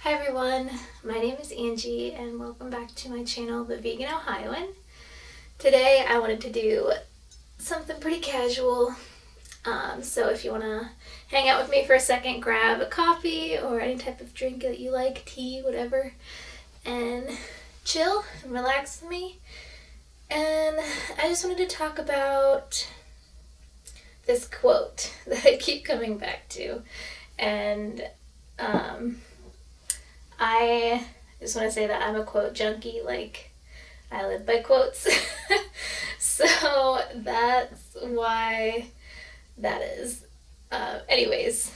Hi everyone, my name is Angie and welcome back to my channel, The Vegan Ohioan. Today I wanted to do something pretty casual, so if you want to hang out with me for a second, grab a coffee or any type of drink that you like, tea, whatever, and chill and relax with me. And I just wanted to talk about this quote that I keep coming back to, and I just want to say that I'm a quote junkie, like I live by quotes. So that's why that is. Anyways,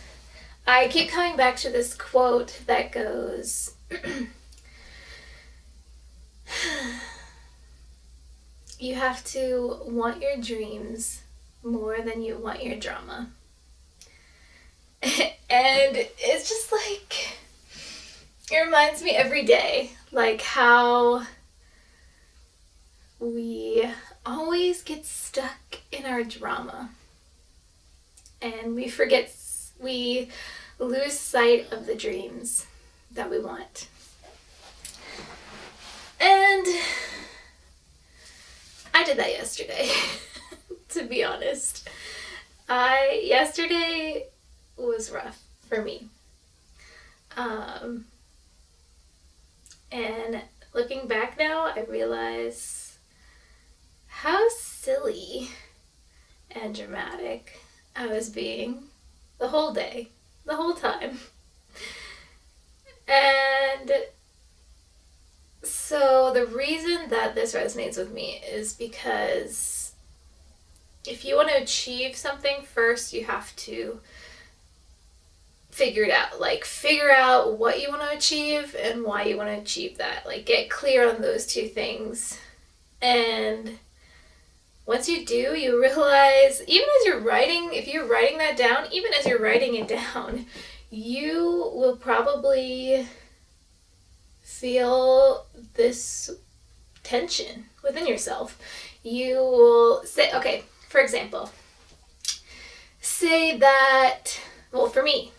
I keep coming back to this quote that goes, you have to want your dreams more than you want your drama. And it's just like, it reminds me every day, like how we always get stuck in our drama and we lose sight of the dreams that we want. And I did that yesterday, to be honest. Yesterday was rough for me. And looking back now, I realize how silly and dramatic I was being the whole day, the whole time. And so the reason that this resonates with me is because if you want to achieve something, first you have to figure it out. Like, figure out what you want to achieve and why you want to achieve that. Like, get clear on those two things. And once you do, you realize, even as you're writing, if you're writing that down, even as you're writing it down, you will probably feel this tension within yourself. You will say, okay, for example, say that, well, for me,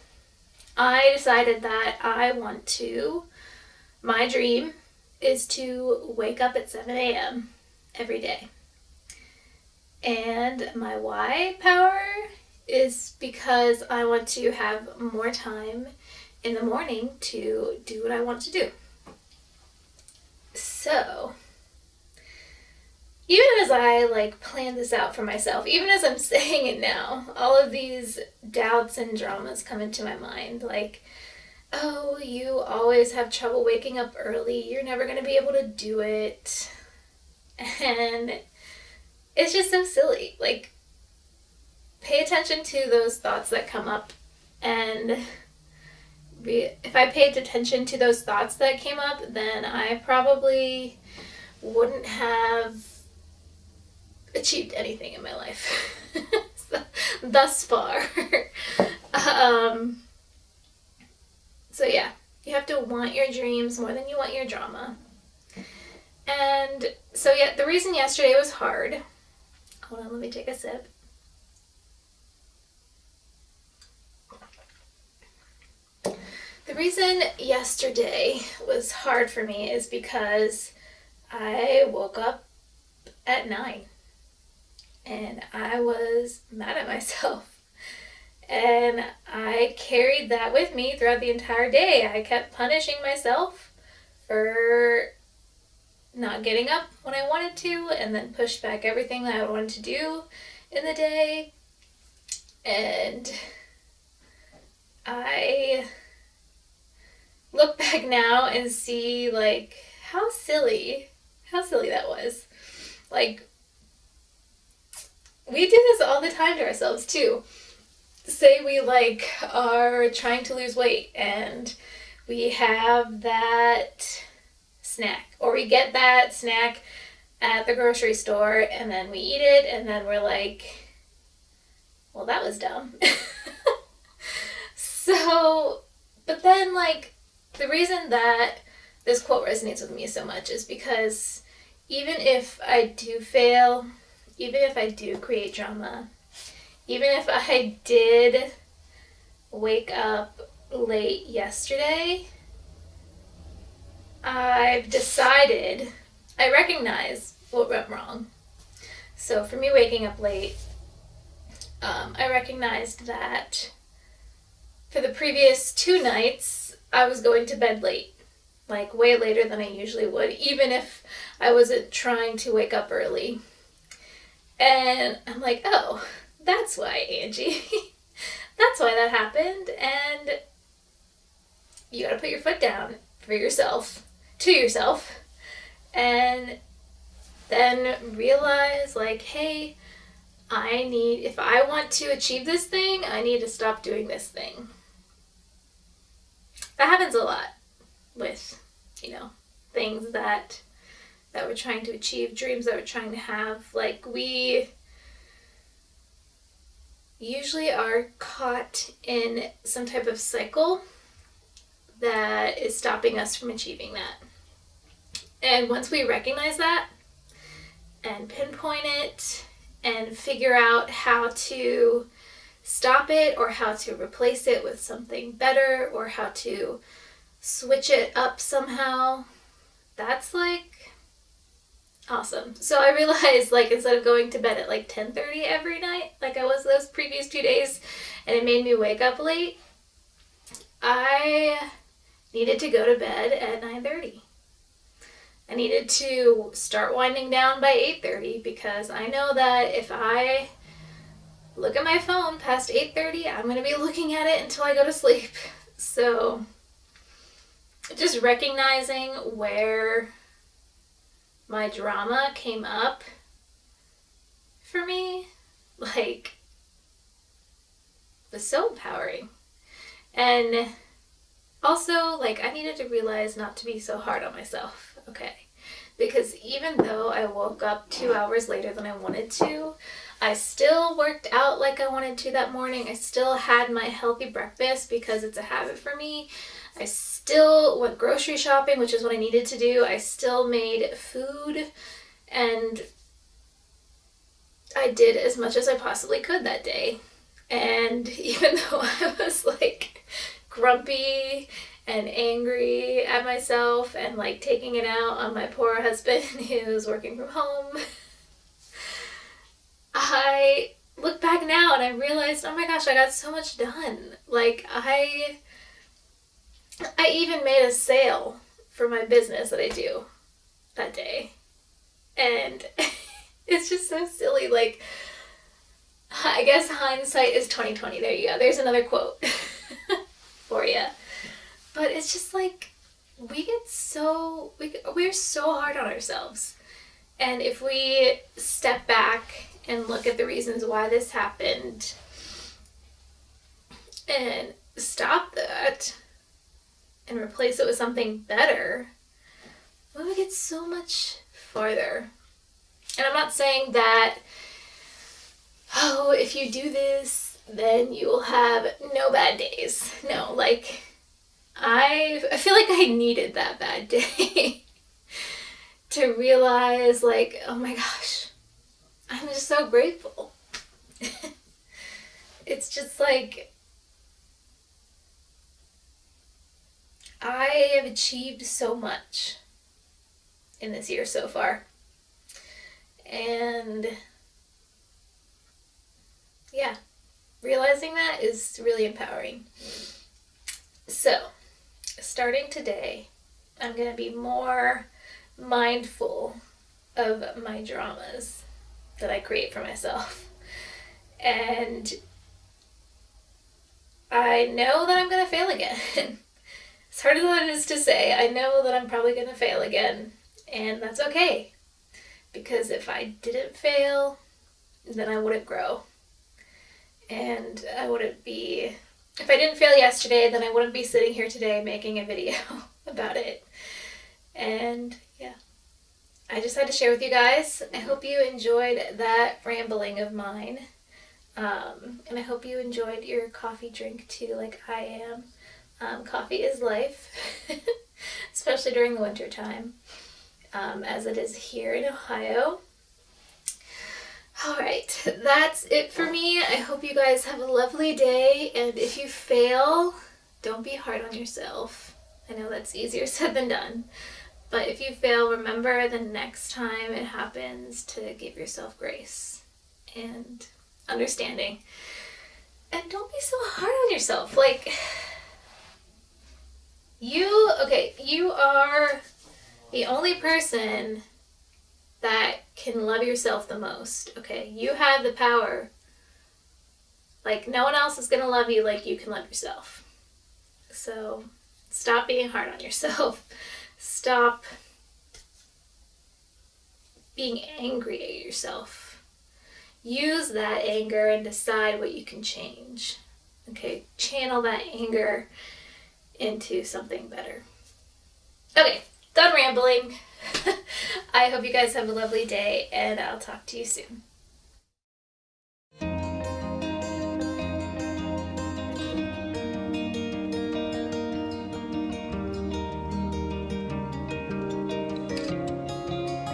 I decided that my dream is to wake up at 7 a.m. every day. And my why power is because I want to have more time in the morning to do what I want to do. So, even as I plan this out for myself, even as I'm saying it now, all of these doubts and dramas come into my mind. Like, oh, you always have trouble waking up early. You're never going to be able to do it. And it's just so silly. Like, pay attention to those thoughts that come up. And if I paid attention to those thoughts that came up, then I probably wouldn't have achieved anything in my life thus far. So yeah, you have to want your dreams more than you want your drama. And so yeah, the reason yesterday was hard, hold on, let me take a sip. The reason yesterday was hard for me is because I woke up at 9 and I was mad at myself. And I carried that with me throughout the entire day. I kept punishing myself for not getting up when I wanted to, and then pushed back everything that I wanted to do in the day. And I look back now and see, like, how silly that was. Like, we do this all the time to ourselves too. Say we are trying to lose weight and we have that snack, or we get that snack at the grocery store and then we eat it and then we're like, well, that was dumb. So, but then the reason that this quote resonates with me so much is because even if I do fail, even if I do create drama, even if I did wake up late yesterday, I've decided, I recognize what went wrong. So for me waking up late, I recognized that for the previous 2 nights, I was going to bed late, like way later than I usually would, even if I wasn't trying to wake up early. And I'm like, oh, that's why, Angie. That's why that happened. And you gotta put your foot down for yourself, to yourself, and then realize, like, hey, if I want to achieve this thing, I need to stop doing this thing. That happens a lot with, things that we're trying to achieve, dreams that we're trying to have. Like, we usually are caught in some type of cycle that is stopping us from achieving that. And once we recognize that and pinpoint it and figure out how to stop it or how to replace it with something better or how to switch it up somehow, that's like awesome. So I realized, like, instead of going to bed at like 10:30 every night like I was those previous 2 days, and it made me wake up late, I needed to go to bed at 9:30. I needed to start winding down by 8:30 because I know that if I look at my phone past 8:30, I'm going to be looking at it until I go to sleep. So just recognizing where my drama came up for me, like, was so empowering. And also, like, I needed to realize not to be so hard on myself, okay? Because even though I woke up 2 hours later than I wanted to, I still worked out like I wanted to that morning. I still had my healthy breakfast because it's a habit for me. I still went grocery shopping, which is what I needed to do. I still made food, and I did as much as I possibly could that day. And even though I was like grumpy and angry at myself and like taking it out on my poor husband who was working from home, I look back now and I realized, oh my gosh, I got so much done. Like, I even made a sale for my business that I do that day. And it's just so silly. Like, I guess hindsight is 2020. There you go. There's another quote for you. But it's just like, we're so hard on ourselves. And if we step back and look at the reasons why this happened and stop that and replace it with something better, we would get so much farther. And I'm not saying that, oh, if you do this, then you will have no bad days. No, like, I feel like I needed that bad day to realize, like, oh my gosh, I'm just so grateful. It's just like, I have achieved so much in this year so far. And yeah, realizing that is really empowering. So, starting today, I'm going to be more mindful of my dramas that I create for myself. And I know that I'm going to fail again. As hard as that is to say, I know that I'm probably going to fail again. And that's okay. Because if I didn't fail, then I wouldn't grow. And if I didn't fail yesterday, then I wouldn't be sitting here today making a video about it. And yeah, I just had to share with you guys. I hope you enjoyed that rambling of mine. And I hope you enjoyed your coffee drink too, like I am. Coffee is life, especially during the winter time, as it is here in Ohio. Alright, that's it for me. I hope you guys have a lovely day, and if you fail, don't be hard on yourself. I know that's easier said than done. But if you fail, remember the next time it happens to give yourself grace and understanding. And don't be so hard on yourself. Like, you are the only person that can love yourself the most, okay? You have the power. Like, no one else is going to love you like you can love yourself. So, stop being hard on yourself. Stop being angry at yourself. Use that anger and decide what you can change. Okay? Channel that anger into something better. Okay, done rambling. I hope you guys have a lovely day, and I'll talk to you soon.